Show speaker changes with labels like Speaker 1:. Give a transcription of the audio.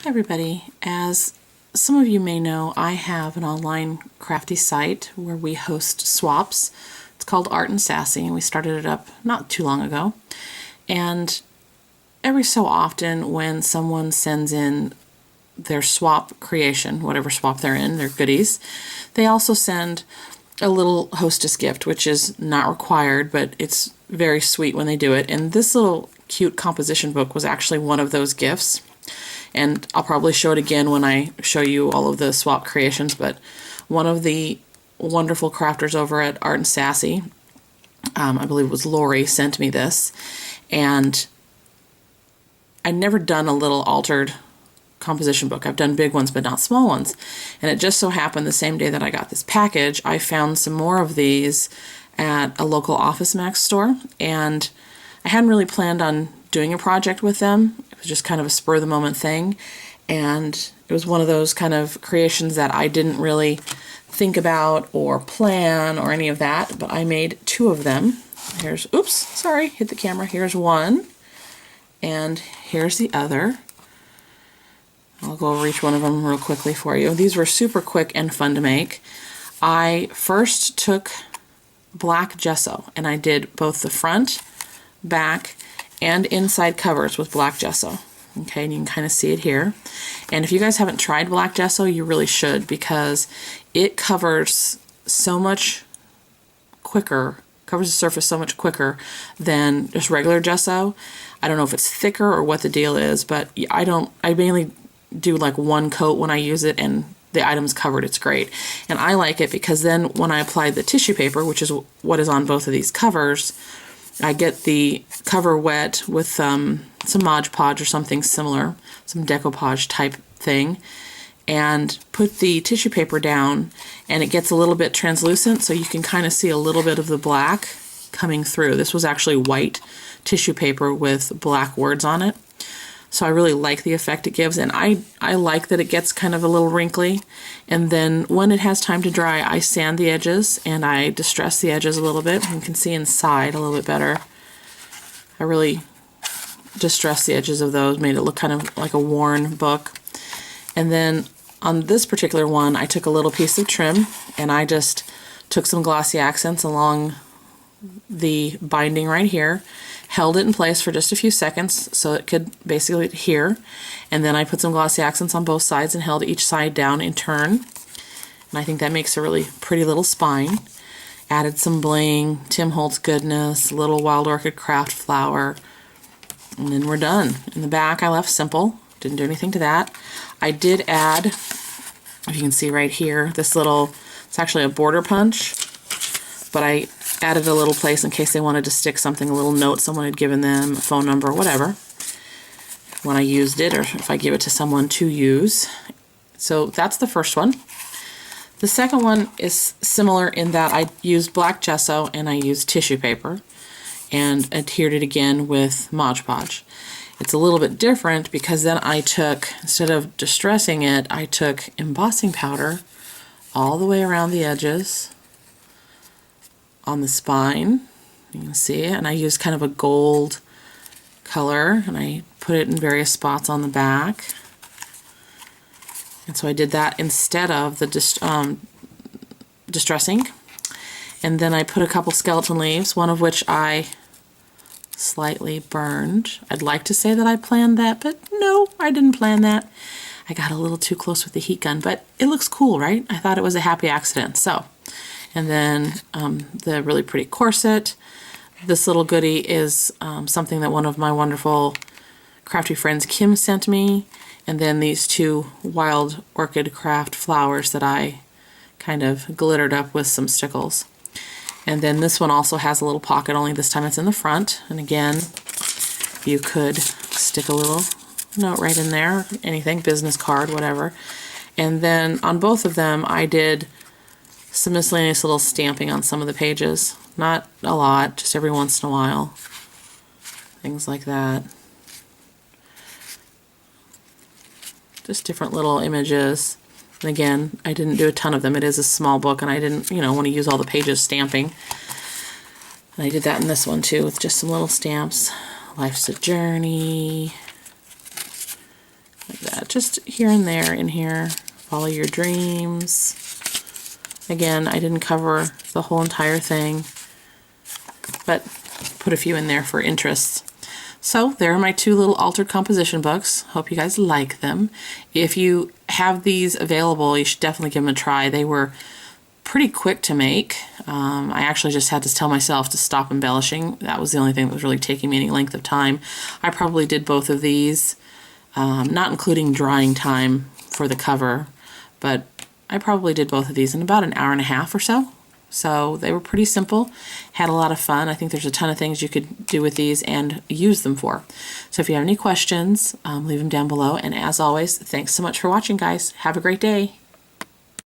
Speaker 1: Hi everybody. As some of you may know, I have an online crafty site where we host swaps. It's called Art and Sassy, and we started it up not too long ago. And every so often when someone sends in their swap creation, whatever swap they're in, their goodies, they also send a little hostess gift, which is not required, but it's very sweet when they do it. And this little cute composition book was actually one of those gifts. And I'll probably show it again when I show you all of the swap creations, but one of the wonderful crafters over at Art and Sassy, I believe it was Lori, sent me this. And I'd never done a little altered composition book. I've done big ones, but not small ones. And it just so happened the same day that I got this package, I found some more of these at a local Office Max store. And I hadn't really planned on doing a project with them. It was just kind of a spur of the moment thing. And it was one of those kind of creations that I didn't really think about or plan or any of that, but I made two of them. Here's, oops, sorry, hit the camera. Here's one, and here's the other. I'll go over each one of them real quickly for you. These were super quick and fun to make. I first took black gesso, and I did both the front, back, and inside covers with black gesso. Okay, and you can kind of see it here. And if you guys haven't tried black gesso, you really should, because it covers so much quicker, covers the surface so much quicker than just regular gesso. I don't know if it's thicker or what the deal is, but I mainly do like one coat when I use it and the item's covered. It's great. And I like it because then when I apply the tissue paper, which is what is on both of these covers, I get the cover wet with some Mod Podge or something similar, some decoupage type thing, and put the tissue paper down, and it gets a little bit translucent, so you can kind of see a little bit of the black coming through. This was actually white tissue paper with black words on it. So I really like the effect it gives, and I like that it gets kind of a little wrinkly. And then when it has time to dry, I sand the edges and I distress the edges a little bit. You can see inside a little bit better. I really distressed the edges of those, made it look kind of like a worn book. And then on this particular one, I took a little piece of trim and I just took some glossy accents along the binding right here, held it in place for just a few seconds so it could basically adhere, and then I put some glossy accents on both sides and held each side down in turn, and I think that makes a really pretty little spine. Added some bling, Tim Holtz goodness, little Wild Orchid craft flower, and then we're done. In the back I left simple, didn't do anything to that. I did add, if you can see right here, this little, it's actually a border punch, but I added a little place in case they wanted to stick something, a little note someone had given them, a phone number, whatever, when I used it, or if I give it to someone to use. So that's the first one. The second one is similar in that I used black gesso and I used tissue paper and adhered it again with Mod Podge. It's a little bit different because then I took, instead of distressing it, I took embossing powder all the way around the edges on the spine. You can see it, and I used kind of a gold color, and I put it in various spots on the back. And so I did that instead of the distressing. And then I put a couple skeleton leaves, one of which I slightly burned. I'd like to say that I planned that, but no, I didn't plan that. I got a little too close with the heat gun, but it looks cool, right? I thought it was a happy accident. So, and then the really pretty corset. This little goodie is something that one of my wonderful crafty friends, Kim, sent me. And then these two Wild Orchid craft flowers that I kind of glittered up with some stickles. And then this one also has a little pocket, only this time it's in the front. And again, you could stick a little note right in there, anything, business card, whatever. And then on both of them, I did some miscellaneous little stamping on some of the pages. Not a lot, just every once in a while. Things like that. Just different little images. And again, I didn't do a ton of them. It is a small book and I didn't, want to use all the pages stamping. And I did that in this one too, with just some little stamps. Life's a journey. Like Yeah, just here and there in here. Follow your dreams. Again, I didn't cover the whole entire thing, but put a few in there for interest. So there are my 2 little altered composition books. Hope you guys like them. If you have these available, you should definitely give them a try. They were pretty quick to make. I actually just had to tell myself to stop embellishing. That was the only thing that was really taking me any length of time. I probably did both of these, not including drying time for the cover, but I probably did both of these in about an hour and a half or so. So they were pretty simple, had a lot of fun. I think there's a ton of things you could do with these and use them for. So if you have any questions, leave them down below. And as always, thanks so much for watching, guys. Have a great day.